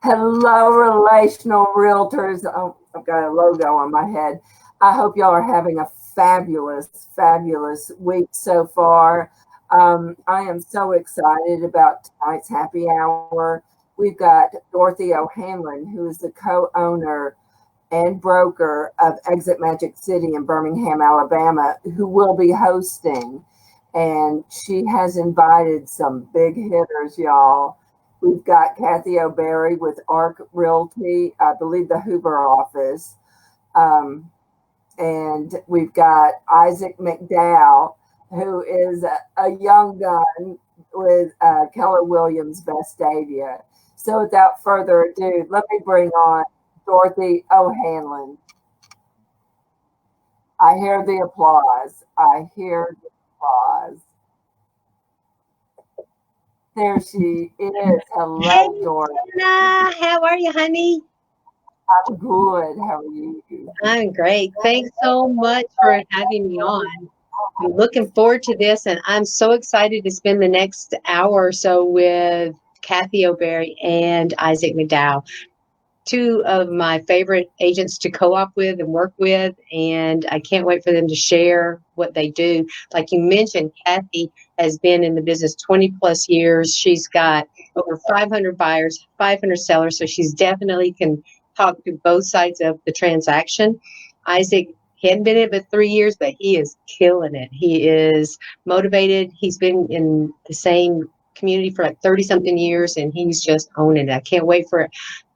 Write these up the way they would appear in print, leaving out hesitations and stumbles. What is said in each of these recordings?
Hello, Relational Realtors. Oh, I've got a logo on my head. I hope y'all are having a fabulous week so far. I am so excited about tonight's happy hour. We've got Dorothy O'Hanlon, who is the co-owner and broker of Exit Magic City in Birmingham, Alabama, who will be hosting. And she has invited some big hitters, y'all. We've got Cathy O'Berry with ARC Realty, I believe the Hoover office. And we've got Isaac McDow, who is a young gun with Keller Williams Vestavia. So without further ado, let me bring on Dorothy O'Hanlon. I hear the applause. There she is. Hello, hey, Dorothy. Anna. How are you, honey? I'm good. How are you? I'm great. Thanks so much for having me on. I'm looking forward to this, and I'm so excited to spend the next hour or so with Cathy O'Berry and Isaac McDow, two of my favorite agents to co-op with and work with, and I can't wait for them to share what they do. Like you mentioned, Cathy has been in the business 20 plus years. She's got over 500 buyers, 500 sellers, so she's definitely can talk to both sides of the transaction. Isaac hadn't been in it but 3 years, but he is killing it. He is motivated. He's been in the same community for like 30 something years, and he's just owning it. I can't wait for it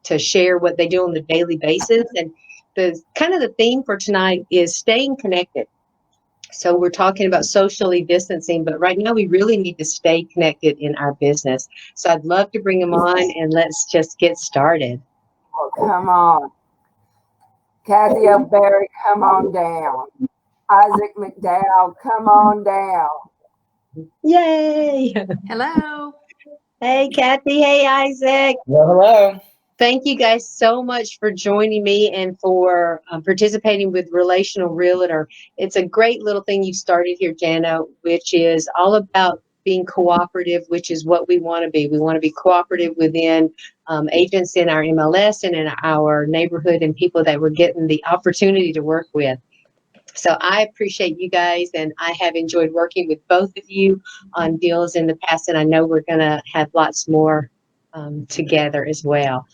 to share what they do on a daily basis. And the kind of the theme for tonight is staying connected. So we're talking about socially distancing, but right now we really need to stay connected in our business. So I'd love to bring them on, and let's just get started. Oh, come on. Cathy O'Berry, come on down. Isaac McDowell, come on down. Yay! Hello. Hey, Cathy. Hey, Isaac. Well, hello. Thank you guys so much for joining me and for participating with Relational Realtor. It's a great little thing you started here, Jana, which is all about being cooperative, which is what we want to be. We want to be cooperative within agents in our MLS and in our neighborhood and people that we're getting the opportunity to work with. So I appreciate you guys, and I have enjoyed working with both of you on deals in the past, and I know we're going to have lots more together as well.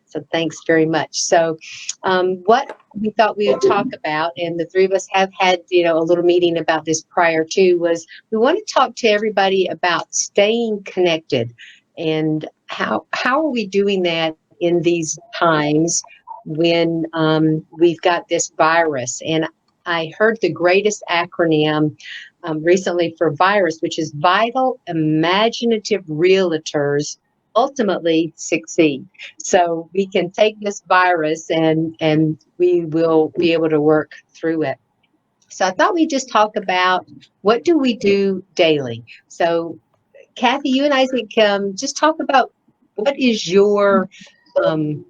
So thanks very much. So what we thought we would talk about, and the three of us have had, a little meeting about this prior to, was we want to talk to everybody about staying connected and how are we doing that in these times when we've got this virus. And I heard the greatest acronym recently for virus, which is Vital Imaginative Realtors Ultimately Succeed. So we can take this virus and we will be able to work through it. So I thought we'd just talk about what do we do daily. So Cathy, you and Isaac, just talk about what is your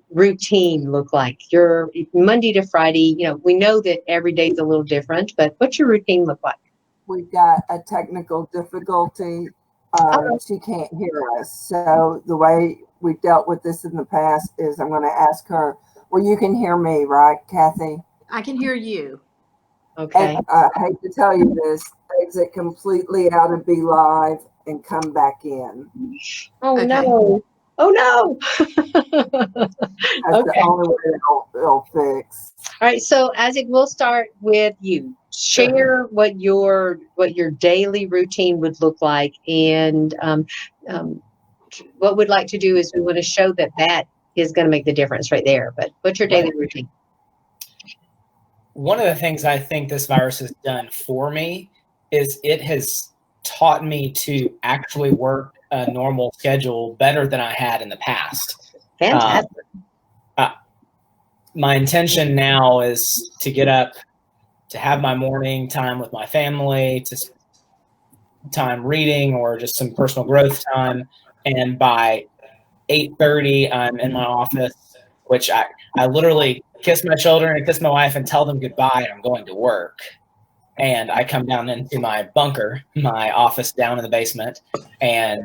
routine look like? Your Monday to Friday, we know that every day is a little different, but what's your routine look like? We've got a technical difficulty. She can't hear us. So the way we've dealt with this in the past is I'm going to ask her, well, you can hear me, right, Cathy? I can hear you. Okay. And I hate to tell you this, exit completely out of Be Live and come back in. Oh, Okay. no. Oh, no. That's the only way it'll fix. All right. So, Isaac, we'll start with you. Share what your daily routine would look like. And what we'd like to do is we want to show that is going to make the difference right there. But what's your daily routine? One of the things I think this virus has done for me is it has taught me to actually work a normal schedule better than I had in the past. Fantastic. My intention now is to get up, to have my morning time with my family, to time reading or just some personal growth time. And by 8:30, I'm in my office, which I literally kiss my children and kiss my wife and tell them goodbye. I'm going to work. And I come down into my bunker, my office down in the basement, and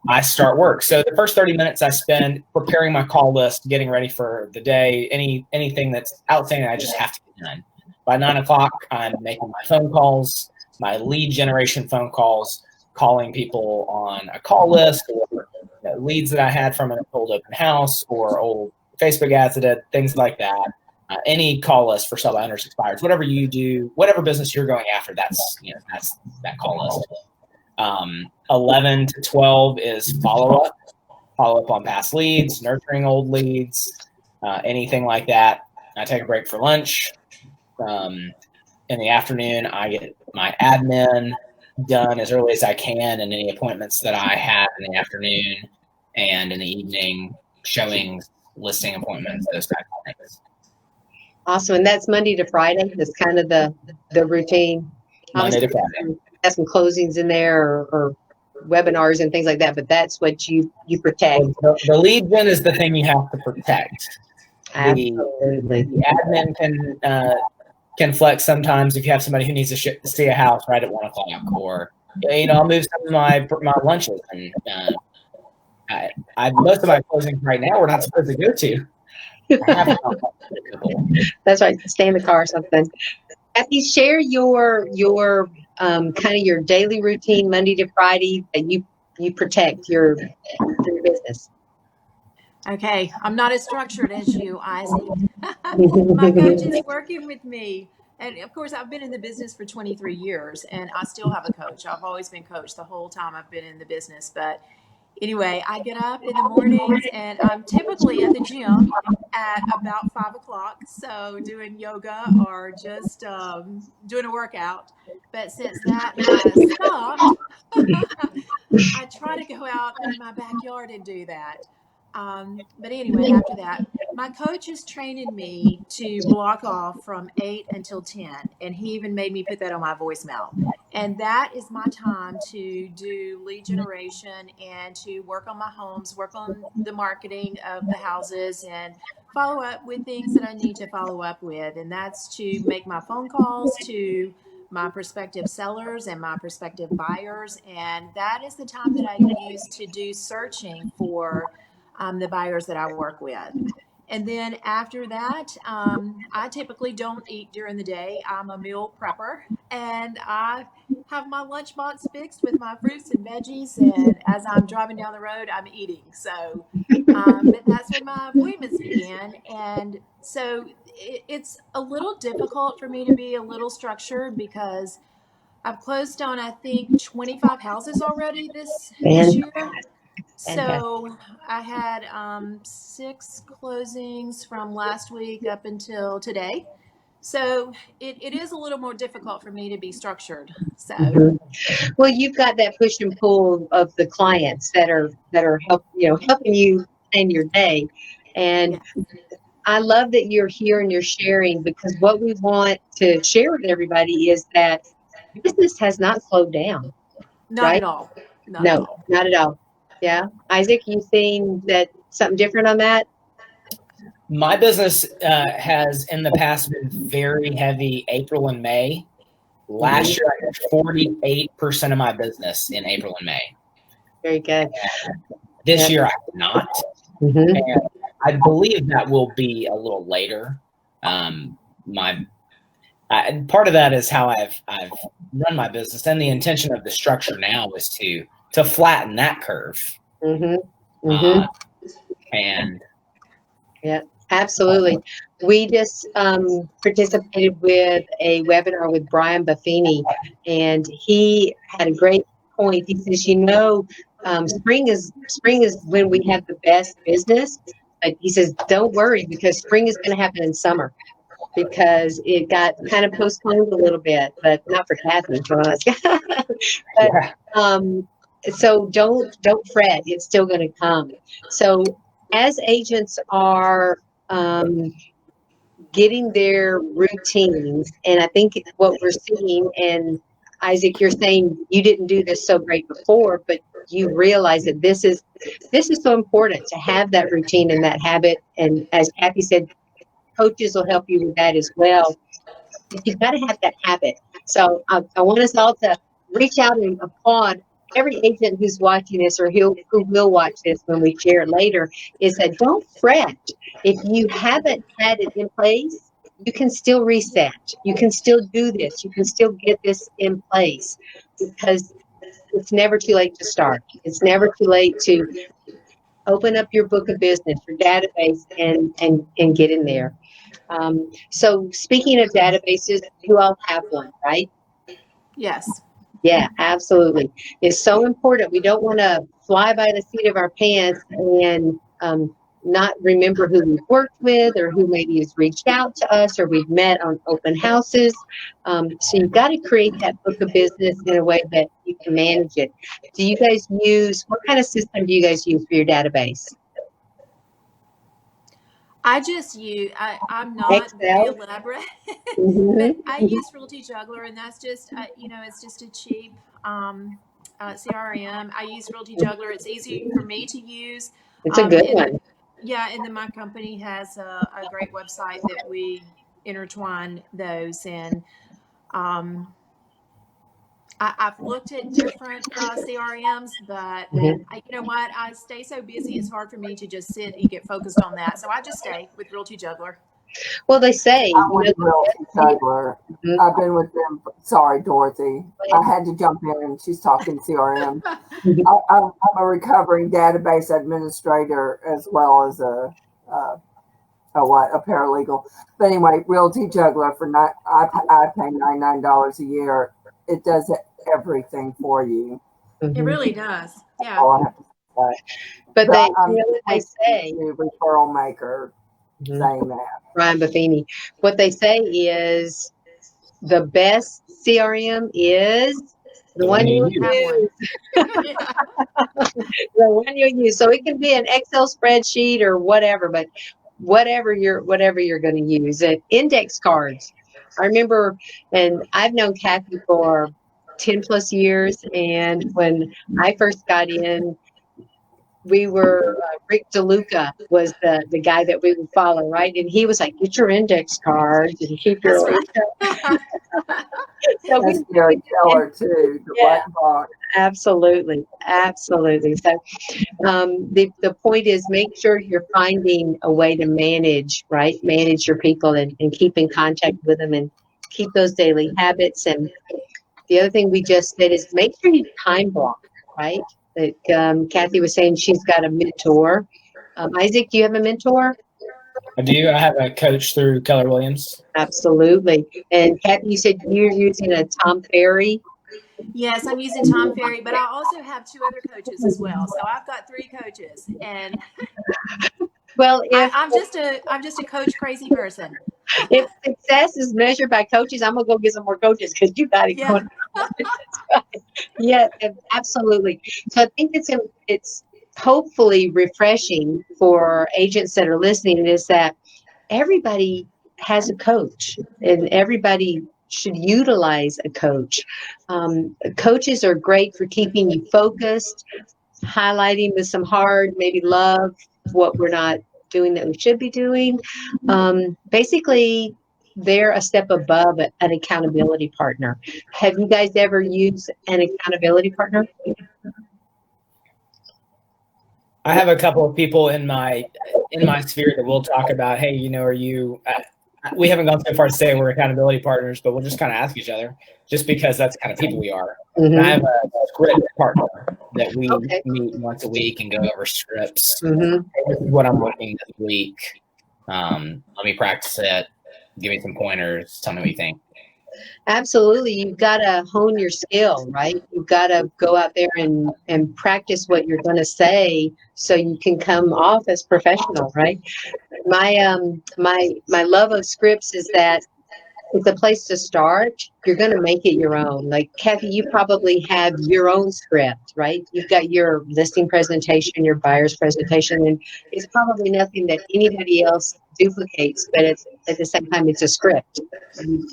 I start work. So the first 30 minutes I spend preparing my call list, getting ready for the day, anything that's outstanding, I just have to get done. By 9 o'clock, I'm making my phone calls, my lead generation phone calls, calling people on a call list, or leads that I had from an old open house or old Facebook ads that did, things like that. Any call list for sell by owners expires. Whatever you do, whatever business you're going after, that's that call list. 11 to 12 is follow up on past leads, nurturing old leads, anything like that. I take a break for lunch. In the afternoon, I get my admin done as early as I can, and any appointments that I have in the afternoon, and in the evening, showings, listing appointments, those types of things. Awesome. And that's Monday to Friday. That's kind of the routine. Monday to Friday. Have some closings in there or webinars and things like that, but that's what you protect. The lead gen is the thing you have to protect. Absolutely. The admin can flex sometimes if you have somebody who needs to see a house right at 1 o'clock, or I'll move some of my lunches, and most of my closings right now we're not supposed to go to. That's right. Stay in the car or something. Cathy, share your kind of your daily routine Monday to Friday that you protect your business. Okay, I'm not as structured as you, Isaac. My coach is working with me. And of course, I've been in the business for 23 years and I still have a coach. I've always been coached the whole time I've been in the business. But anyway, I get up in the mornings and I'm typically at the gym at about 5 o'clock. So doing yoga or just doing a workout. But since that has stopped, I try to go out in my backyard and do that. But anyway, after that, my coach is training me to block off from 8 until 10. And he even made me put that on my voicemail. And that is my time to do lead generation and to work on my homes, work on the marketing of the houses, and follow up with things that I need to follow up with. And that's to make my phone calls to my prospective sellers and my prospective buyers. And that is the time that I use to do searching for the buyers that I work with. And then after that, I typically don't eat during the day. I'm a meal prepper and I have my lunchbox fixed with my fruits and veggies. And as I'm driving down the road, I'm eating. So, but that's when my appointments begin. And so it's a little difficult for me to be a little structured because I've closed on, I think, 25 houses already this year. So I had 6 closings from last week up until today. So it is a little more difficult for me to be structured. So Well, you've got that push and pull of the clients that are helping you plan your day. And I love that you're here and you're sharing, because what we want to share with everybody is that business has not slowed down. not right? at all. Not at all. Not at all. Yeah. Isaac, you seen that something different on that? My business has in the past been very heavy April and May. Last year, I had 48% of my business in April and May. Very good. This year, I did not. Mm-hmm. And I believe that will be a little later. And part of that is how I've run my business, and the intention of the structure now is to flatten that curve. Mm-hmm. Mm-hmm. And yeah, absolutely. We just participated with a webinar with Brian Buffini, and he had a great point. He says, spring is when we have the best business. But he says, don't worry, because spring is going to happen in summer, because it got kind of postponed a little bit, but not for Cathy, for us. But so don't fret; it's still going to come. So as agents are getting their routines, and I think what we're seeing, and Isaac, you're saying you didn't do this so great before, but you realize that this is so important to have that routine and that habit. And as Cathy said, coaches will help you with that as well. You've got to have that habit. So I want us all to reach out and applaud every agent who's watching this or who will watch this when we share it later is that don't fret. If you haven't had it in place, you can still reset. You can still do this. You can still get this in place because it's never too late to start. It's never too late to open up your book of business, your database, and get in there. So speaking of databases, you all have one, right? Yes. Yeah, absolutely. It's so important. We don't want to fly by the seat of our pants and not remember who we've worked with or who maybe has reached out to us or we've met on open houses. So you've got to create that book of business in a way that you can manage it. Do you guys use, what kind of system do you guys use for your database? I'm not very Excel? elaborate, but I Mm-hmm. use Realty Juggler, and that's just, it's just a cheap CRM. I use Realty Juggler. It's easy for me to use. It's a good And one. yeah, and then my company has a great website that we intertwine those. And I've looked at different CRMs, but Mhm. you know what? I stay so busy, it's hard for me to just sit and get focused on that. So I just stay with Realty Juggler. Well, they say, I'm with Realty Juggler. Mhm. I've been with them. Sorry, Dorothy. I had to jump in and she's talking CRM. I'm a recovering database administrator as well as a paralegal. But anyway, Realty Juggler I pay $99 a year. It does everything for you. It Mhm. really does. Yeah. All I have to say. But But they, I'm what they say, referral maker Mhm. saying that. Ryan Buffini, what they say is the best CRM is the one you Have one. use. Yeah. The one you use. So it can be an Excel spreadsheet or whatever, but whatever you're going to use. Index cards. I remember, and I've known Cathy for 10 plus years, and when I first got in, we were Rick DeLuca was the guy that we would follow, right? And he was like, "Get your index cards and keep That's your." right. So That's Gary Keller too, the yeah, black box. absolutely, absolutely. So the point is, make sure you're finding a way to manage, right? Manage your people and keep in contact with them and keep those daily habits. And the other thing we just said is make sure you time block, right? Like Cathy was saying, she's got a mentor. Isaac, do you have a mentor? I do. I have a coach through Keller Williams. Absolutely. And Cathy, you said you're using a Tom Ferry. Yes, I'm using Tom Ferry, but I also have two other coaches as well. So I've got three coaches, and Well, I'm just a coach crazy person. if success is measured by coaches, I'm gonna go get some more coaches because you got it Yeah. going. Yeah, absolutely. So I think it's hopefully refreshing for agents that are listening is that everybody has a coach and everybody should utilize a coach. Coaches are great for keeping you focused, highlighting with some hard, maybe love, what we're not doing that we should be doing. Basically, they're a step above an accountability partner. Have you guys ever used an accountability partner? I have a couple of people in my sphere that we'll talk about. Hey, are you? We haven't gone so far to say we're accountability partners, but we'll just kind of ask each other, just because that's the kind of people we are. Mm-hmm. And I have a script partner that we Okay. meet once a week and go over scripts. Mm-hmm. This is what I'm working this week. Let me practice it. Give me some pointers. Tell me what you think. Absolutely. You've got to hone your skill, right? You've got to go out there and practice what you're going to say so you can come off as professional, right? My love of scripts is that it's a place to start. You're going to make it your own. Like Cathy, you probably have your own script, right? You've got your listing presentation, your buyer's presentation, and it's probably nothing that anybody else duplicates, but it's at the same time, it's a script.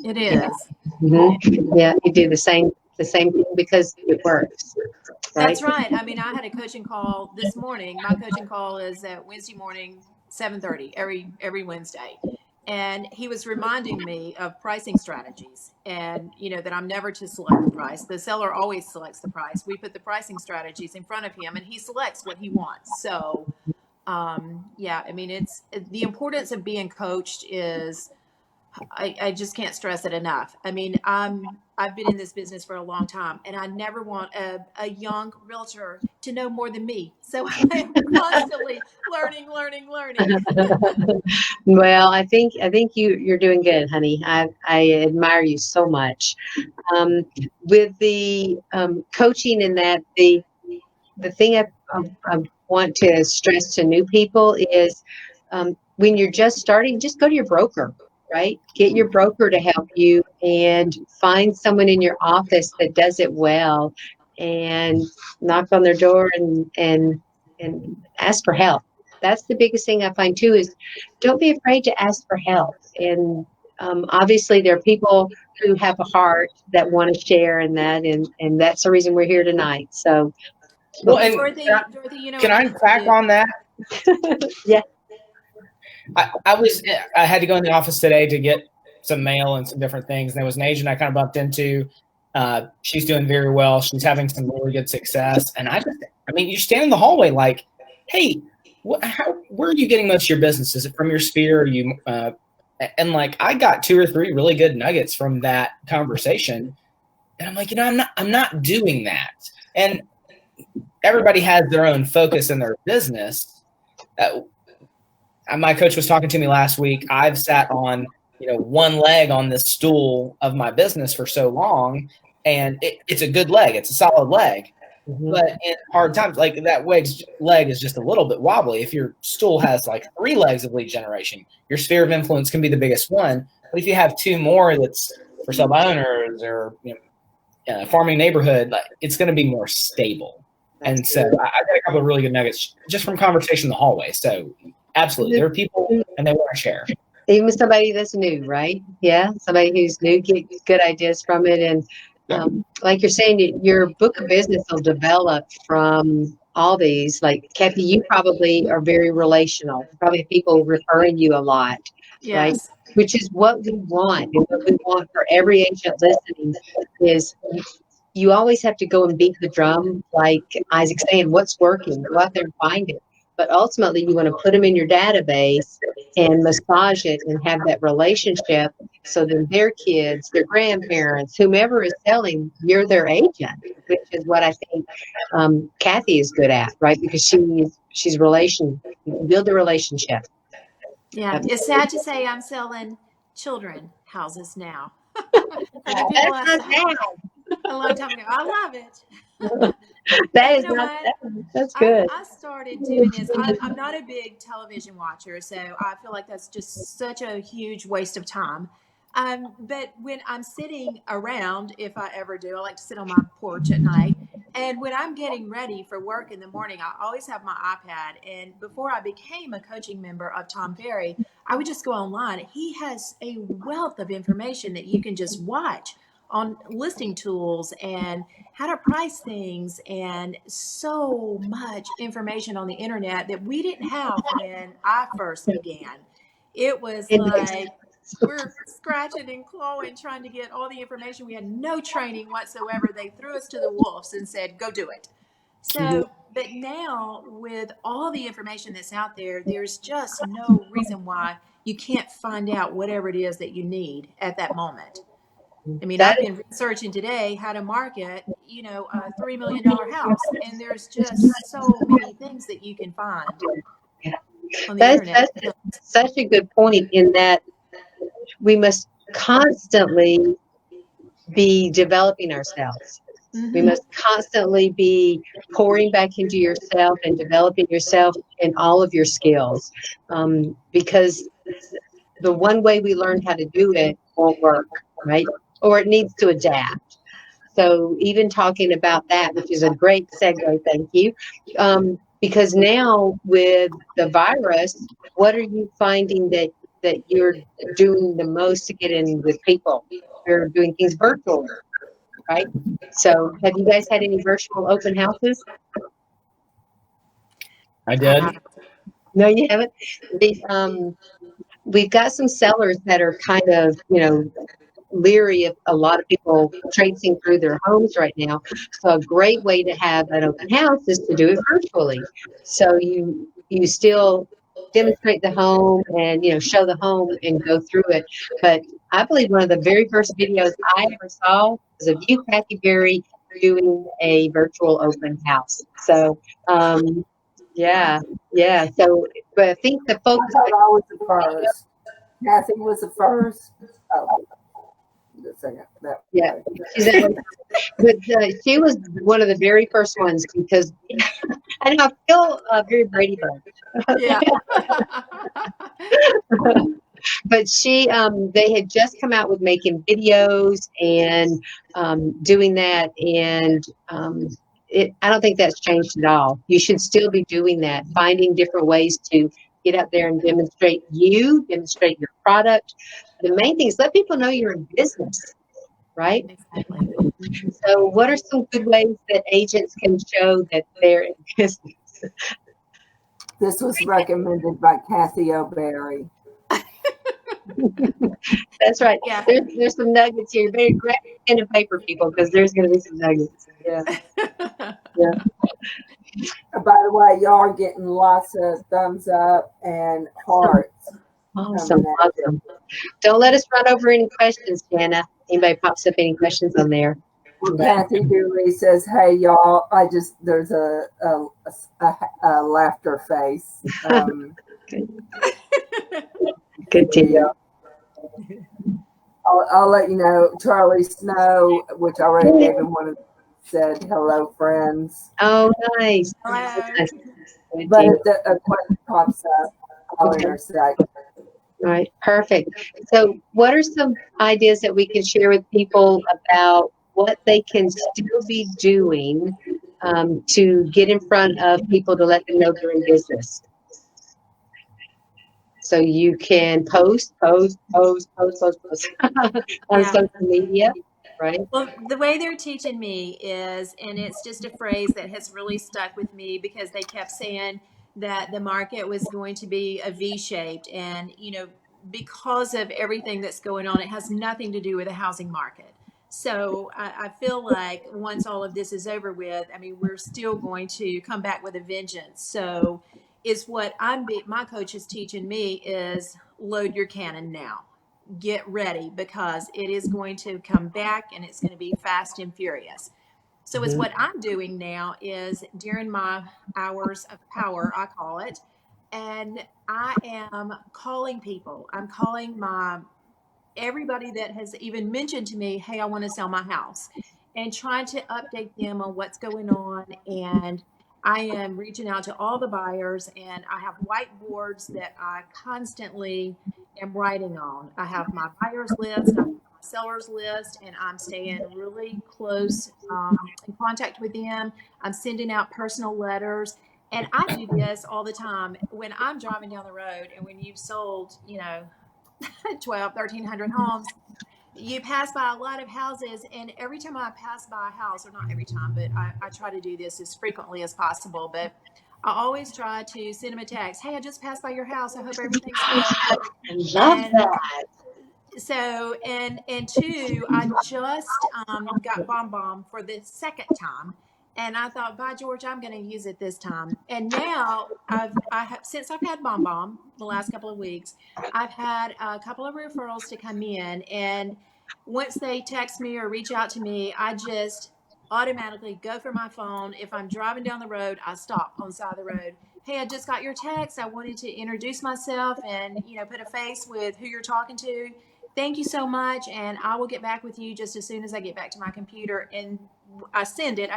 It is. Yeah, you do the same thing because it works, right? That's right. I mean, I had a coaching call this morning. My coaching call is at Wednesday morning, 7:30 every Wednesday. And he was reminding me of pricing strategies, and that I'm never to select the price. The seller always selects the price. We put the pricing strategies in front of him, and he selects what he wants. So yeah, I mean, it's the importance of being coached is, I just can't stress it enough. I mean, I've been in this business for a long time, and I never want a young realtor to know more than me. So I'm constantly learning. Well, I think you're doing good, honey. I admire you so much. With the coaching and that, the thing I want to stress to new people is, when you're just starting, just go to your broker, right? Get your broker to help you and find someone in your office that does it well, and knock on their door and ask for help. That's the biggest thing I find too, is don't be afraid to ask for help. And obviously there are people who have a heart that want to share in that, and that's the reason we're here tonight. So Well, And and Dorothy, can what I we need to back do. on that? yeah. I had to go in the office today to get some mail and some different things. And there was an agent I kind of bumped into. She's doing very well. She's having some really good success. And I mean, you stand in the hallway like, hey, where are you getting most of your business? Is it from your sphere? Or and like, I got 2 or 3 really good nuggets from that conversation. And I'm like, I'm not doing that. And everybody has their own focus in their business. My coach was talking to me last week. I've sat on, one leg on this stool of my business for so long, and it's a good leg. It's a solid leg. Mm-hmm. But in hard times, like that leg is just a little bit wobbly. If your stool has like 3 legs of lead generation, your sphere of influence can be the biggest one. But if you have 2 more that's for sale by owners or farming neighborhood, it's going to be more stable. And so I got a couple of really good nuggets just from conversation in the hallway. So absolutely, there are people and they want to share. Even somebody that's new, right? Yeah, somebody who's new, get good ideas from it. And like you're saying, your book of business will develop from all these. Like Cathy, you probably are very relational. Probably people referring you a lot, right? Yes. Which is what we want. And what we want for every agent listening is, you always have to go and beat the drum, like Isaac's saying, what's working, go out there and find it. But ultimately, you want to put them in your database and massage it and have that relationship, so then their kids, their grandparents, whomever is selling, you're their agent, which is what I think Cathy is good at, right? Because she's build a relationship. Yeah. It's sad to say I'm selling children houses now. For the people That's not I bad. a long time ago. I love it. That And is not what? bad. That's good. I started doing this. I'm not a big television watcher, so I feel like that's just such a huge waste of time. But when I'm sitting around, if I ever do, I like to sit on my porch at night. And when I'm getting ready for work in the morning, I always have my iPad. And before I became a coaching member of Tom Ferry, I would just go online. He has a wealth of information that you can just watch on listing tools and how to price things, and so much information on the internet that we didn't have when I first began. It was And like we're scratching and clawing trying to get all the information. We had no training whatsoever. They threw us to the wolves and said, go do it. So, but now with all the information that's out there, there's just no reason why you can't find out whatever it is that you need at that moment. I mean, that I've been researching today how to market, a $3 million house, and there's just so many things that you can find on the internet. that's such a good point, in that we must constantly be developing ourselves. We must constantly be pouring back into yourself and developing yourself in all of your skills, because the one way we learn how to do it won't work, right? Or it needs to adapt. So even talking about that, which is a great segue, thank you. Because now with the virus, what are you finding that you're doing the most to get in with people? You're doing things virtual, right? So have you guys had any virtual open houses? I did. No, you haven't. we've got some sellers that are kind of, leery of a lot of people traipsing through their homes right now. So a great way to have an open house is to do it virtually. So you still demonstrate the home and show the home and go through it. But I believe one of the very first videos I ever saw was of you, Cathy O'Berry, doing a virtual open house. So yeah, yeah. So but I think the I focus. thought I was the first. Cathy was the first. Oh, the second. That Yeah, way. she's but she was one of the very first ones because I know I feel very Brady Bunch. Yeah. But they had just come out with making videos and doing that, and I don't think that's changed at all. You should still be doing that, finding different ways to get out there and demonstrate your product. The main thing is let people know you're in business, right? Exactly. So, what are some good ways that agents can show that they're in business? This was recommended by Cathy O'Berry. That's right. Yeah. There's some nuggets here. Very grab pen and paper, people, because there's going to be some nuggets. Yeah. Yeah. By the way, y'all are getting lots of thumbs up and hearts. Awesome. Awesome. Don't let us run over any questions, Jana. Anybody pops up any questions on there? Well, Cathy Dooley says, "Hey y'all, there's a laughter face." Good to hear. I'll let you know. Charlie Snow, which I already gave him one, said, "Hello, friends." Oh, nice. Hello. Nice. But if a question pops up, I'll intersect. All right, perfect. So, what are some ideas that we can share with people about what they can still be doing to get in front of people to let them know they're in business? So you can post on social media, right? Well, the way they're teaching me is, and it's just a phrase that has really stuck with me because they kept saying that the market was going to be a V-shaped, and because of everything that's going on, it has nothing to do with the housing market. So I feel like once all of this is over with, I mean, we're still going to come back with a vengeance. So is what my coach is teaching me is load your cannon now. Get ready because it is going to come back and it's going to be fast and furious. So it's what I'm doing now is during my hours of power, I call it, and I am calling people. I'm calling everybody that has even mentioned to me, hey, I want to sell my house, and trying to update them on what's going on. And I am reaching out to all the buyers, and I have whiteboards that I constantly am writing on. I have my buyers list, I have my sellers list, and I'm staying really close in contact with them. I'm sending out personal letters. And I do this all the time when I'm driving down the road and when you've sold, 1,300 homes, you pass by a lot of houses, and every time I pass by a house, or not every time, but I try to do this as frequently as possible, but I always try to send them a text, hey, I just passed by your house, I hope everything's good. I love that. So and two, I just got bomb for the second time, and I thought, by George, I'm going to use it this time. And now I have since I've had bomb the last couple of weeks, I've had a couple of referrals to come in, and once they text me or reach out to me, I just automatically go for my phone. If I'm driving down the road, I stop on the side of the road. Hey, I just got your text. I wanted to introduce myself and put a face with who you're talking to. Thank you so much, and I will get back with you just as soon as I get back to my computer. And I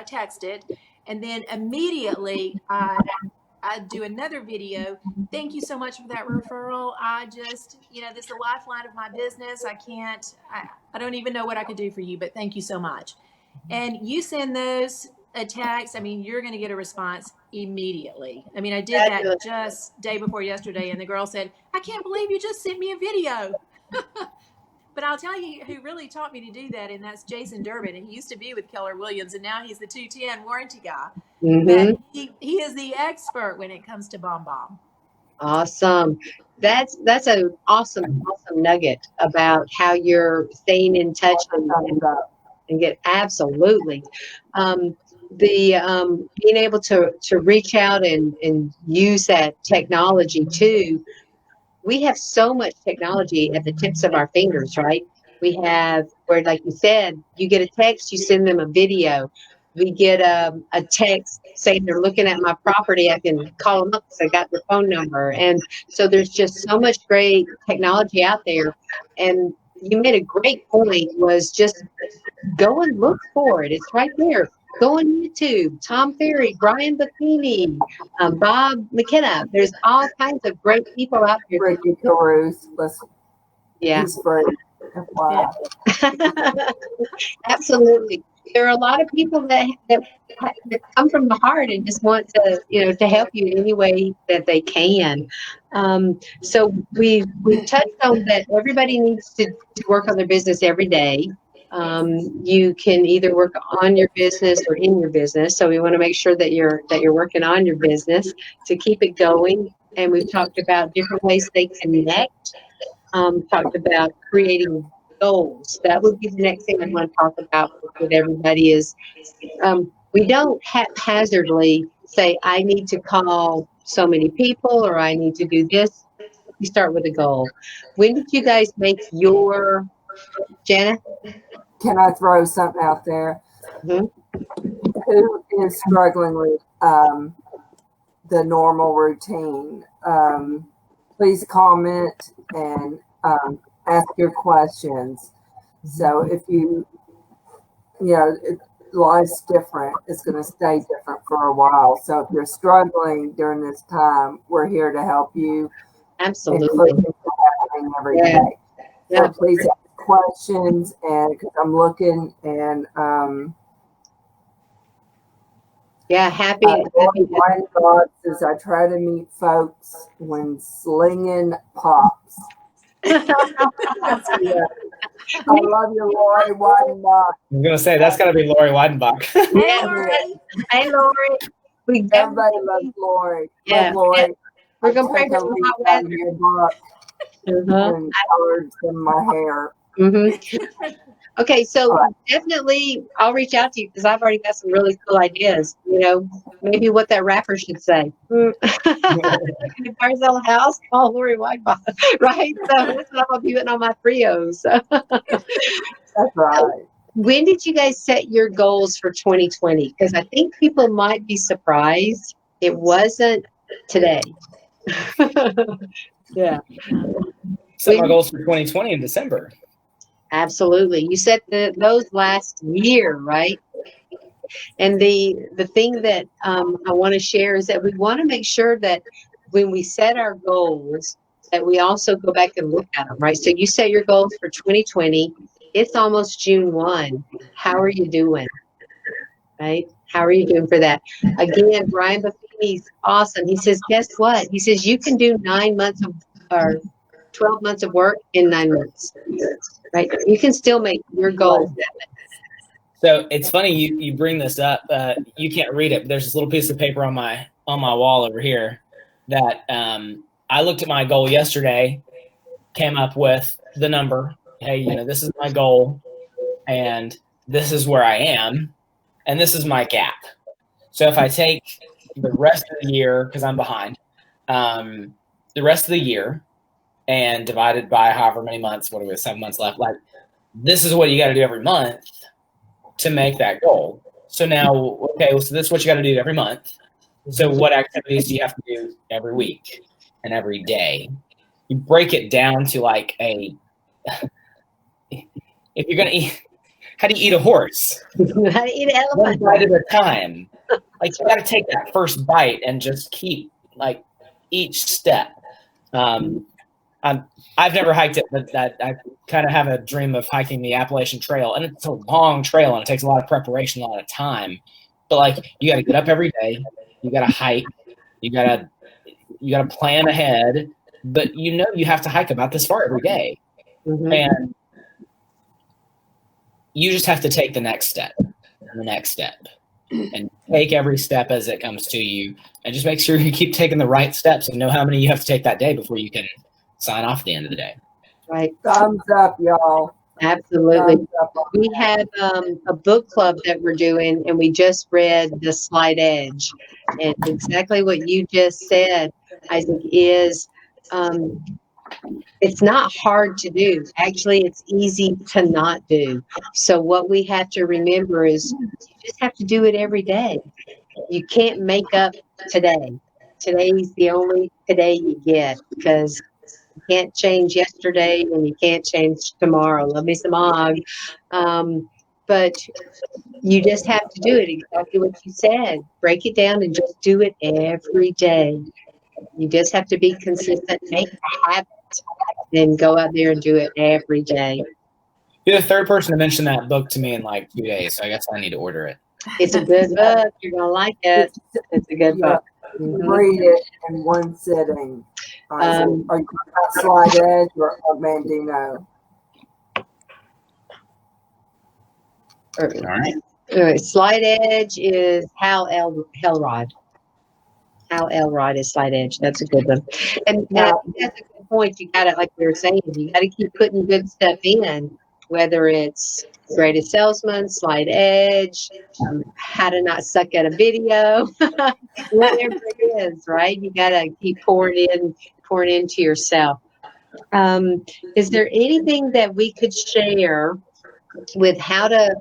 text it, and then immediately I do another video. Thank you so much for that referral. I just, this is the lifeline of my business. I don't even know what I could do for you, but thank you so much. And you send those a text, I mean, you're going to get a response immediately. I mean, I did that just day before yesterday, and the girl said, I can't believe you just sent me a video. But I'll tell you who really taught me to do that, and that's Jason Durbin. And he used to be with Keller Williams, and now he's the 210 warranty guy. But he is the expert when it comes to bomb. Awesome. That's an awesome nugget about how you're staying in touch and get absolutely. The being able to reach out and use that technology too. We have so much technology at the tips of our fingers, right? We have where, like you said, you get a text, you send them a video. We get a text saying they're looking at my property. I can call them up because I got their phone number. And so there's just so much great technology out there. And you made a great point, was just go and look for it. It's right there. Go on YouTube. Tom Ferry, Brian Buffini, Bob McKenna. There's all kinds of great people out there. Ricky Caruth, Yeah. he's great. Wow. Absolutely. There are a lot of people that come from the heart and just want to, to help you in any way that they can. So we've touched on that everybody needs to work on their business every day. You can either work on your business or in your business. So we want to make sure that you're working on your business to keep it going. And we've talked about different ways they connect. Talked about creating goals. That would be the next thing I want to talk about with everybody is we don't haphazardly say, I need to call so many people or I need to do this. We start with a goal. When did you guys make your, Jana? Can I throw something out there? Mm-hmm. Who is struggling with the normal routine? Please comment and ask your questions. So if life's different, it's going to stay different for a while. So if you're struggling during this time, we're here to help you. Absolutely. Happening every day. So please ask questions, and because I'm looking and happy. Wine God says I try to meet folks when slinging pops. I love you, Lori Weidenbach. I'm gonna say that's got to be Lori Weidenbach. Hey, Lori. Hey, Lori. Everybody loves Lori. Yeah. Love Lori. We're gonna pray for some hot weather. And colored in my hair. Mm-hmm. Okay, so definitely I'll reach out to you because I've already got some really cool ideas. Maybe what that rapper should say. If I sell a house, call Lori Whitebot, right? So that's what I'm doing on my trios. That's right. When did you guys set your goals for 2020? Because I think people might be surprised it wasn't today. Yeah. Set my goals for 2020 in December. Absolutely. You set those last year, right? And the thing that I want to share is that we want to make sure that when we set our goals, that we also go back and look at them, right? So you set your goals for 2020. It's almost June 1. How are you doing? Right? How are you doing for that? Again, Brian Buffini's awesome. He says, guess what? He says, you can do 9 months or 12 months of work in 9 months. Right? You can still make your goals. So it's funny you bring this up. You can't read it, but there's this little piece of paper on my wall over here that I looked at my goal yesterday, came up with the number. Hey, this is my goal, and this is where I am, and this is my gap. So if I take the rest of the year, because I'm behind, the rest of the year, and divided by however many months, 7 months left, like this is what you got to do every month to make that goal. So now, okay, so this is what you got to do every month. So what activities do you have to do every week and every day? You break it down to like if you're going to eat, how do you eat a horse? How to eat an elephant. 1 bite at a time. Like you got to take that first bite and just keep like each step. I've never hiked it, but I kind of have a dream of hiking the Appalachian Trail, and it's a long trail, and it takes a lot of preparation, a lot of time. But like, you got to get up every day, you got to hike, you got to plan ahead, but you have to hike about this far every day, and you just have to take the next step and the next step, and take every step as it comes to you, and just make sure you keep taking the right steps and know how many you have to take that day before you can sign off at the end of the day. Right. Thumbs up, y'all. Absolutely. Thumbs up on We that. have a book club that we're doing, and we just read The Slight Edge. And exactly what you just said, Isaac, is it's not hard to do. Actually, it's easy to not do. So what we have to remember is you just have to do it every day. You can't make up today. Today's the only today you get, because you can't change yesterday and you can't change tomorrow. Love me some Og. But you just have to do it exactly what you said. Break it down and just do it every day. You just have to be consistent, make a habit, and go out there and do it every day. You're the third person to mention that book to me in like 2 days, so I guess I need to order it. It's a good book. You're going to like it. It's a good book. Read it in one sitting. Are you talking about Slight Edge or Mandino? All right. Slight Edge is Hal Elrod. Hal Elrod is Slight Edge. That's a good one. And that's a good point. You got to, like we were saying, you got to keep putting good stuff in, whether it's Greatest Salesman, Slight Edge, How to Not Suck at a Video, whatever it is, right? You got to keep pouring into yourself. Is there anything that we could share with how to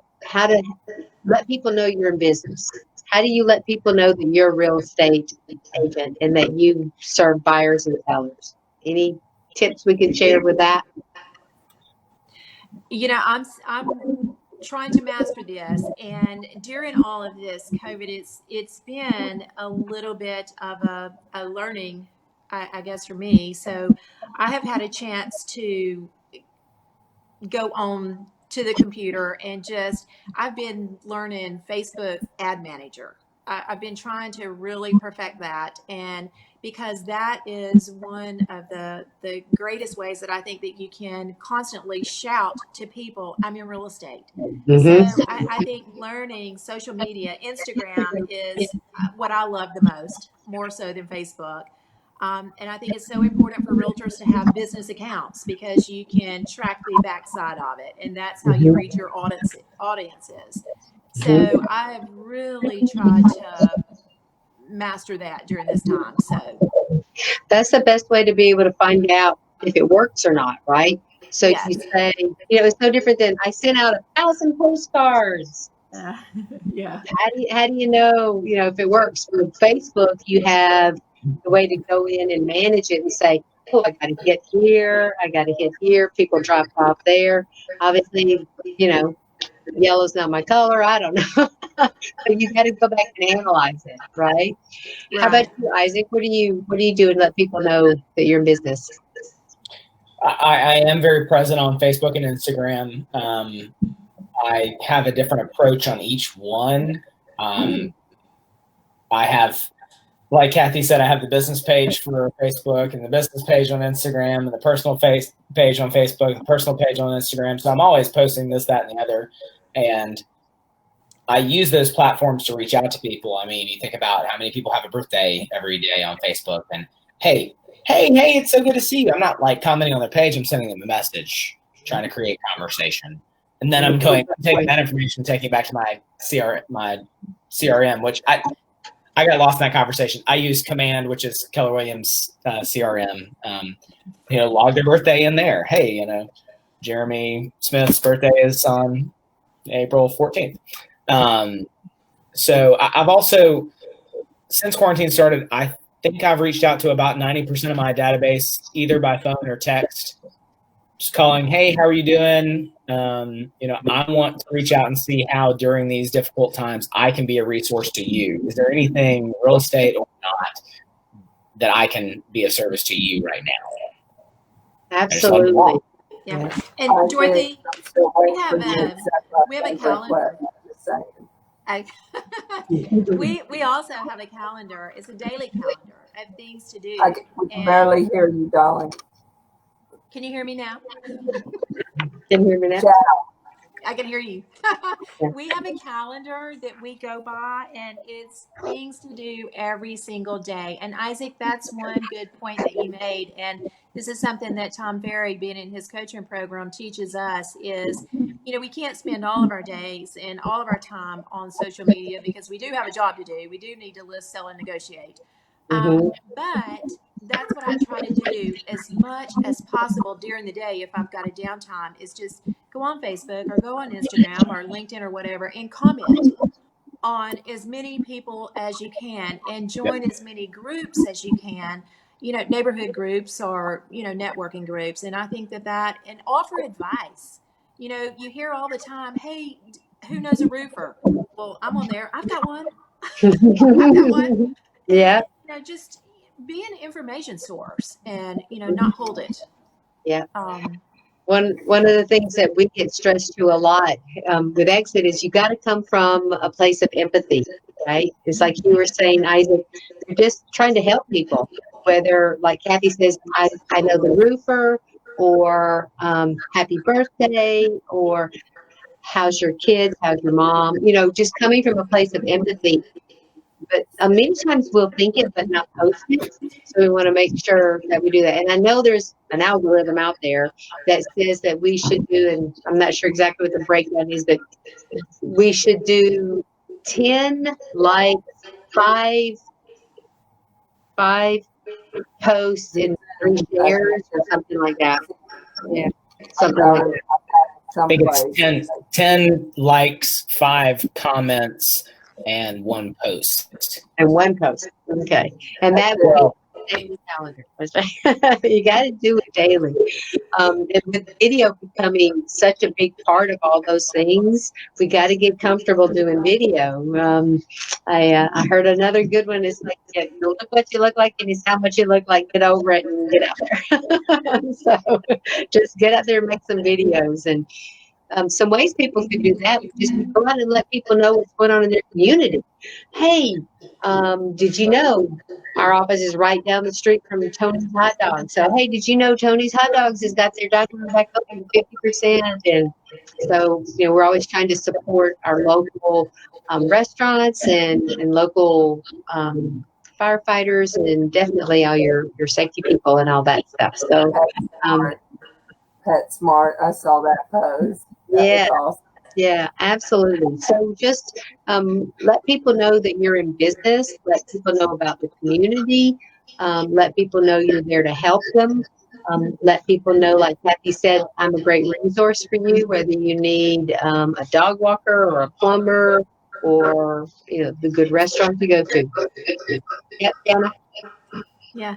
let people know you're in business? How do you let people know that you're a real estate agent and that you serve buyers and sellers? Any tips we can share with that? I'm trying to master this, and during all of this COVID, it's been a little bit of a learning, I guess, for me. So I have had a chance to go on to the computer and I've been learning Facebook Ad Manager. I've been trying to really perfect that, and because that is one of the greatest ways that I think that you can constantly shout to people, I'm in real estate. So I think learning social media, Instagram is what I love the most, more so than Facebook. And I think it's so important for realtors to have business accounts because you can track the backside of it, and that's how you reach your audiences. So I have really tried to master that during this time. So that's the best way to be able to find out if it works or not, right? So yes. you say, it's no different than I sent out 1,000 postcards. Yeah. How do you know, if it works? With Facebook, you have the way to go in and manage it and say, oh, I got to hit here, I got to hit here, people drop off there. Obviously, yellow's not my color, I don't know. But you got to go back and analyze it, right? How about you, Isaac? What do you do and let people know that you're in business? I am very present on Facebook and Instagram. I have a different approach on each one. I have, like Cathy said, I have the business page for Facebook and the business page on Instagram and the personal page on Facebook, the personal page on Instagram. So I'm always posting this, that, and the other. And I use those platforms to reach out to people. I mean, you think about how many people have a birthday every day on Facebook, and hey, it's so good to see you. I'm not like commenting on their page. I'm sending them a message, trying to create conversation. And then I'm taking that information, taking it back to my CRM, which I got lost in that conversation. I use Command, which is Keller Williams CRM. Log their birthday in there. Hey, Jeremy Smith's birthday is on April 14th. So I've also, since quarantine started, I think I've reached out to about 90% of my database, either by phone or text, just calling, hey, how are you doing? I want to reach out and see how during these difficult times I can be a resource to you. Is there anything, real estate or not, that I can be of service to you right now? Absolutely. Yeah. And Dorothy, we have a calendar. We also have a calendar. It's a daily calendar of things to do. I can barely hear you, darling. Can you hear me now? Can you hear me now? I can hear you. We have a calendar that we go by, and it's things to do every single day. And Isaac, that's one good point that you made. And this is something that Tom Ferry, being in his coaching program, teaches us is, we can't spend all of our days and all of our time on social media because we do have a job to do. We do need to list, sell, and negotiate. But that's what I try to do as much as possible during the day if I've got a downtime is just go on Facebook or go on Instagram or LinkedIn or whatever and comment on as many people as you can and join as many groups as you can, neighborhood groups or, networking groups. And I think that and offer advice. You hear all the time, hey, who knows a roofer? Well, I'm on there. I've got one. I've got one. Yeah. And, just be an information source and, not hold it. Yeah. One of the things that we get stressed to a lot with exit is you got to come from a place of empathy, right? It's like you were saying, Isaac, you're just trying to help people, whether, like Cathy says, I know the roofer, or happy birthday, or how's your kids, how's your mom, just coming from a place of empathy. But many times we'll think it but not post it. So we want to make sure that we do that. And I know there's an algorithm out there that says that we should do, and I'm not sure exactly what the breakdown is, but we should do 10 likes, five posts and 3 shares or something like that. Yeah, something like that. I think it's 10 likes, 5 comments, and 1 post. Okay. And that will be daily calendar. You got to do it daily. And with video becoming such a big part of all those things, we got to get comfortable doing video. I heard another good one is like, don't look what you look like, and it's how much you look like. Get over it and get out there. So just get out there and make some videos. And some ways people can do that, just go out and let people know what's going on in their community. Hey, did you know our office is right down the street from Tony's Hot Dogs? So, hey, did you know Tony's Hot Dogs has got their dining back open 50%? And so, we're always trying to support our local restaurants and local firefighters, and definitely all your safety people and all that stuff. So, PetSmart. I saw that post. That was awesome. Yeah, absolutely. So just let people know that you're in business. Let people know about the community. Let people know you're there to help them. Let people know, like Cathy said, I'm a great resource for you, whether you need a dog walker or a plumber or the good restaurant to go to. Yep, Anna. Yeah.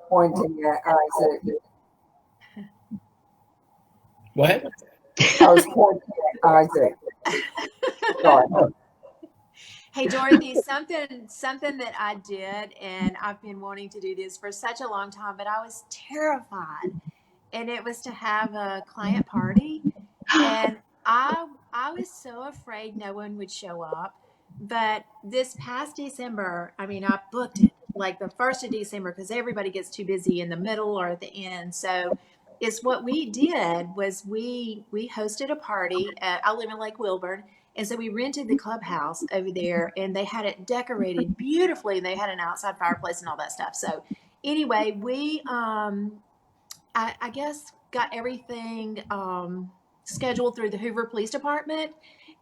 Pointing at Isaac. What? I was pointing at Isaac. Sorry. Hey, Dorothy, something that I did, and I've been wanting to do this for such a long time, but I was terrified. And it was to have a client party. And I was so afraid no one would show up. But this past December, I booked it like the 1st of December because everybody gets too busy in the middle or at the end. So what we did was we hosted a party. I live in Lake Wilburn. And so we rented the clubhouse over there, and they had it decorated beautifully. They had an outside fireplace and all that stuff. So anyway, we, I guess, got everything scheduled through the Hoover Police Department,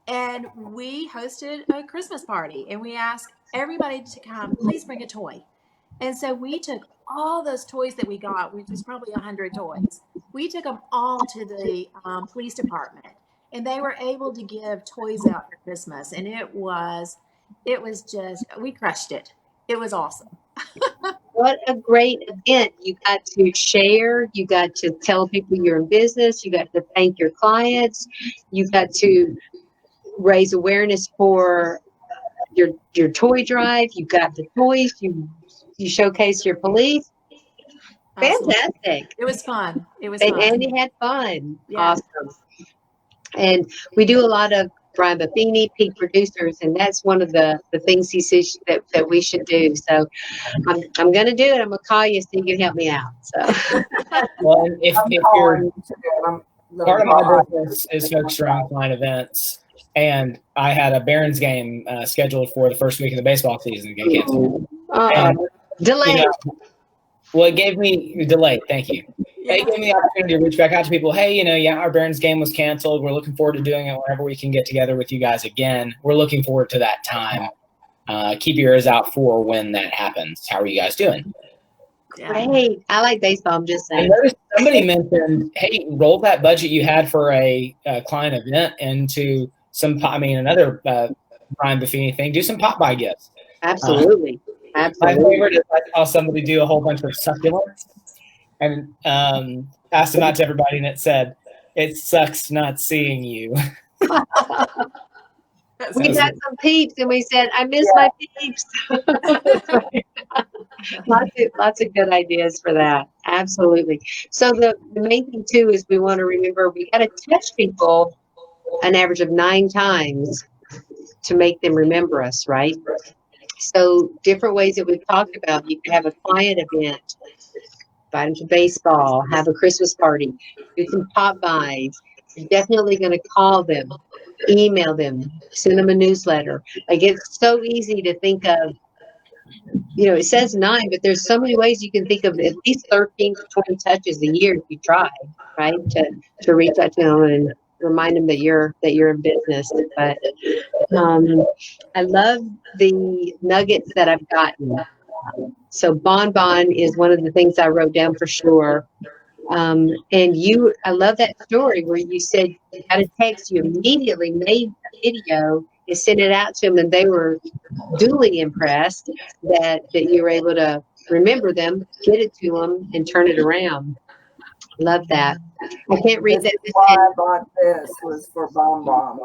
and we hosted a Christmas party, and we asked everybody to come, please bring a toy. And so we took all those toys that we got, which was probably 100 toys. We took them all to the police department, and they were able to give toys out for Christmas. And it was just, we crushed it. It was awesome. What a great event. You got to share. You got to tell people you're in business. You got to thank your clients. You got to raise awareness for your toy drive. You got the toys. You showcase your police. Absolutely. Fantastic. It was fun. And you had fun. Yeah. Awesome. And we do a lot of Brian Buffini, peak producers, and that's one of the things he says that we should do. So I'm going to do it. I'm going to call you so you can help me out. So, well, if you're Part of my business is focused around client events, and I had a Barons game scheduled for the first week of the baseball season get canceled. Delay. Well, it gave me delayed. Thank you. Yeah. It gave me the opportunity to reach back out to people. Hey, our Barons game was canceled. We're looking forward to doing it whenever we can get together with you guys again. We're looking forward to that time. Keep your ears out for when that happens. How are you guys doing? Great. I like baseball. I'm just saying. I noticed somebody mentioned, hey, roll that budget you had for a client event into another Brian Buffini thing. Do some pop-by gifts. Absolutely. My favorite is I saw somebody do a whole bunch of succulents and passed them out to everybody, and it said, "It sucks not seeing you." We got some peeps, and we said, "I miss my peeps." Lots of good ideas for that. Absolutely. So the main thing too is we want to remember we got to touch people an average of 9 times to make them remember us, right? So different ways that we've talked about. You can have a client event, invite them to baseball, have a Christmas party, do some pop-bys. You're definitely going to call them, email them, send them a newsletter. Like, it's so easy to think of, it says 9, but there's so many ways you can think of at least 13 to 20 touches a year if you try, right? To reach out to them and remind them that you're in business. But I love the nuggets that I've gotten. So Bonbon is one of the things I wrote down for sure. And I love that story where you said you got a text, you immediately made a video and sent it out to them, and they were duly impressed that you were able to remember them, get it to them, and turn it around. Love that. I can't read that. Why I bought this was for Bonbon.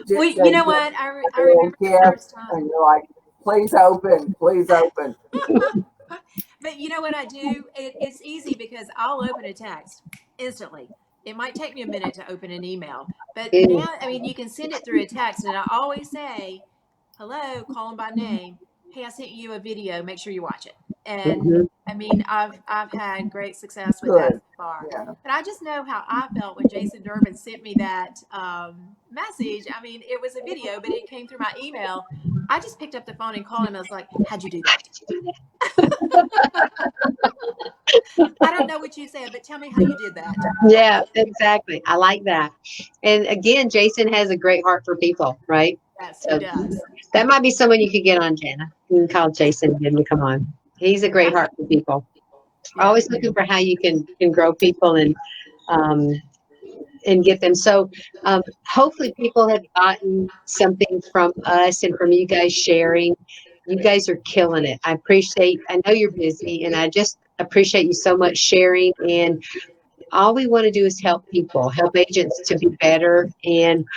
Well, you know what? I remember the first time. And you're like, please open. But you know what I do? It's easy because I'll open a text instantly. It might take me a minute to open an email, but now, you can send it through a text, and I always say, hello, call them by name. Hey, I sent you a video. Make sure you watch it. And I've had great success with that so far. Yeah. But I just know how I felt when Jason Durbin sent me that message. It was a video, but it came through my email. I just picked up the phone and called him. I was like, how'd you do that? I don't know what you said, but tell me how you did that. Yeah, exactly. I like that. And again, Jason has a great heart for people, right? Yes, he does. That might be someone you could get on, Jana. You can call Jason and get him to come on. He's a great heart for people. Always looking for how you can grow people and get them. So hopefully people have gotten something from us and from you guys sharing. You guys are killing it. I know you're busy, and I just appreciate you so much sharing. And all we want to do is help people, help agents to be better. And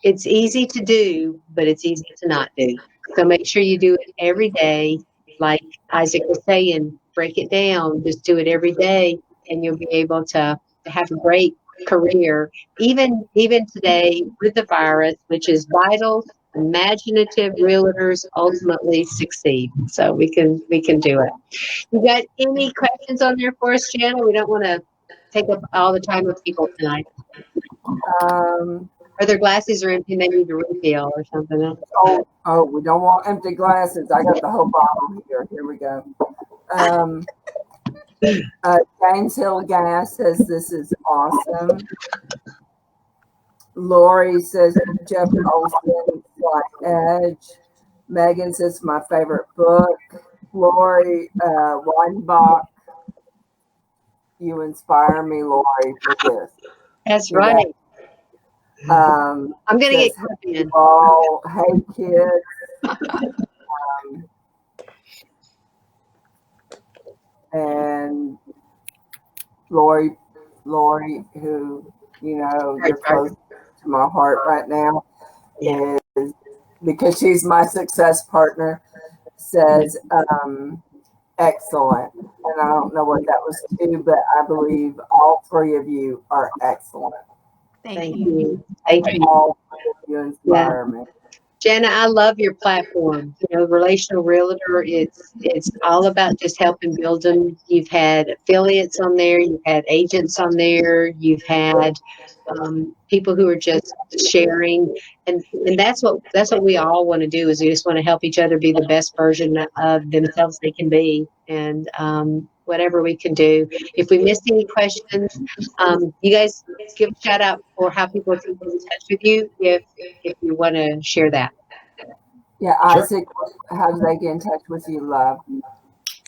it's easy to do, but it's easy to not do. So make sure you do it every day. Like Isaac was saying, break it down. Just do it every day, and you'll be able to have a great career. Even today with the virus, which is vital, imaginative realtors ultimately succeed. So we can do it. You got any questions on there for us, Jana? We don't want to take up all the time with people tonight. Or their glasses are empty and they need to refill or something else. Oh, we don't want empty glasses. I got the whole bottle here. Here we go. James Hill Gas says this is awesome. Lori says Jeff Olson, Fly Edge. Megan says my favorite book. Lori Weinbach, you inspire me, Lori, for this. That's right. I'm going to get hey, all, hey kids. And Lori, who, you're close to my heart right now, is because she's my success partner, says excellent. And I don't know what that was too, but I believe all 3 of you are excellent. Thank you. Thank you. All 3 of you inspire me. Jana, I love your platform. Relational Realtor, it's all about just helping build them. You've had affiliates on there, you've had agents on there, you've had people who are just sharing, and that's what we all want to do, is we just want to help each other be the best version of themselves they can be, and whatever we can do. If we missed any questions, you guys give a shout out for how people can get in touch with you if you want to share that. Yeah, Sure. Isaac, how do they get in touch with you, love?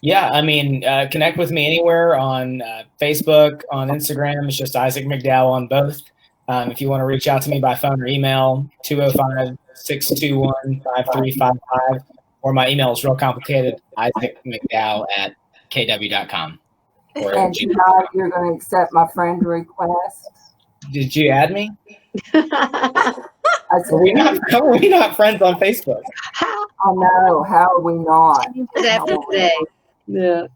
Yeah, I mean, connect with me anywhere on Facebook, on Instagram. It's just Isaac McDow on both. If you want to reach out to me by phone or email, 205-621-5355, or my email is real complicated, isaacmcdow@kw.com. And tonight you're going to accept my friend request. Did you add me? I said, Are we not friends on Facebook? I know. How are we not? After today. Yeah.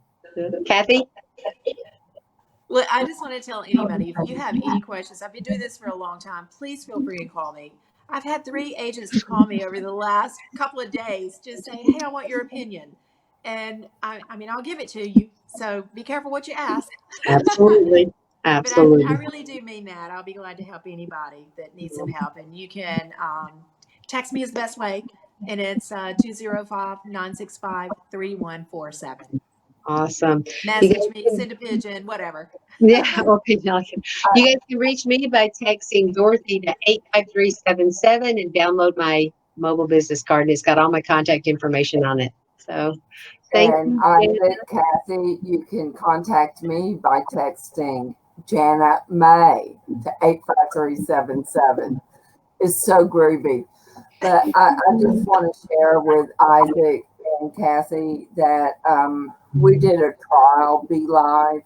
Cathy? Well, I just want to tell anybody, if you have any questions, I've been doing this for a long time, please feel free to call me. I've had 3 agents to call me over the last couple of days, just say, hey, I want your opinion. And I mean, I'll give it to you. So be careful what you ask. Absolutely. But I really do mean that. I'll be glad to help anybody that needs some help. And you can text me is the best way. And it's 205-965-3147. Awesome. Message me, send a pigeon, whatever. Yeah. Okay. You guys can reach me by texting Dorothy to 85377 and download my mobile business card. It's got all my contact information on it. So thank you. Isaac, Cathy, you can contact me by texting Janet May to 85377. It's so groovy. But I just want to share with Isaac and Cathy that we did a trial Be Live,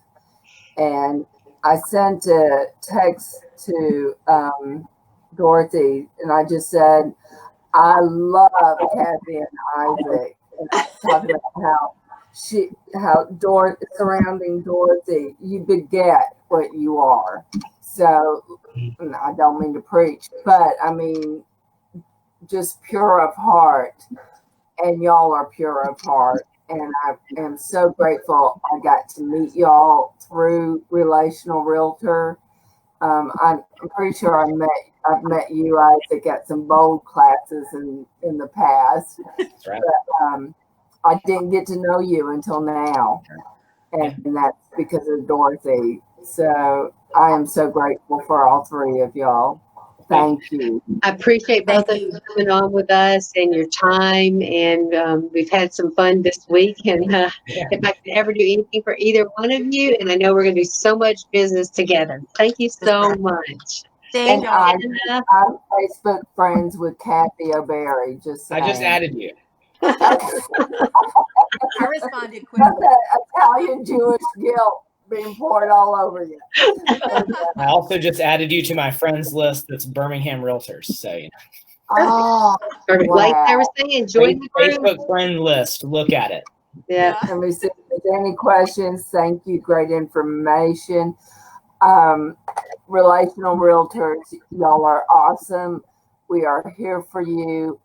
and I sent a text to Dorothy, and I just said, I love Cathy and Isaac. And I was talking about surrounding Dorothy, you beget what you are. So I don't mean to preach, but I mean, just pure of heart, and y'all are pure of heart, and I am so grateful I got to meet y'all through Relational Realtor. I'm pretty sure I've met you, Isaac, at some bold classes in the past. That's right. But I didn't get to know you until now, and that's because of Dorothy. So I am so grateful for all 3 of y'all. Thank you. I appreciate both of you coming on with us and your time, and we've had some fun this week. And if I could ever do anything for either one of you, and I know we're going to do so much business together. Thank you so much. Thank you. I'm Facebook friends with Cathy O'Berry. I just added you. I responded quickly. That Italian Jewish guilt being poured all over you. I also just added you to my friends list that's Birmingham Realtors. So, Oh, perfect. wow. Like I was saying, join the group. Facebook friend list. Look at it. Yeah. Let me see if there's any questions. Thank you. Great information. Relational Realtors, y'all are awesome. We are here for you.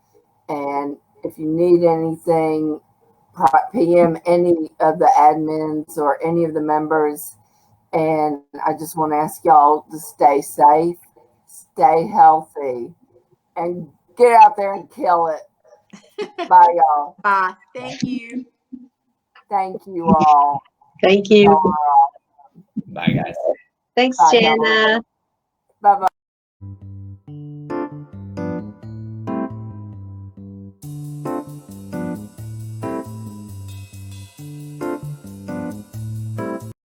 And if you need anything, PM any of the admins or any of the members. And I just want to ask y'all to stay safe, stay healthy, and get out there and kill it. Bye, y'all. Bye. Thank you. Thank you all. Thank you. Bye, guys. Thanks, Bye, Jana. Bye-bye.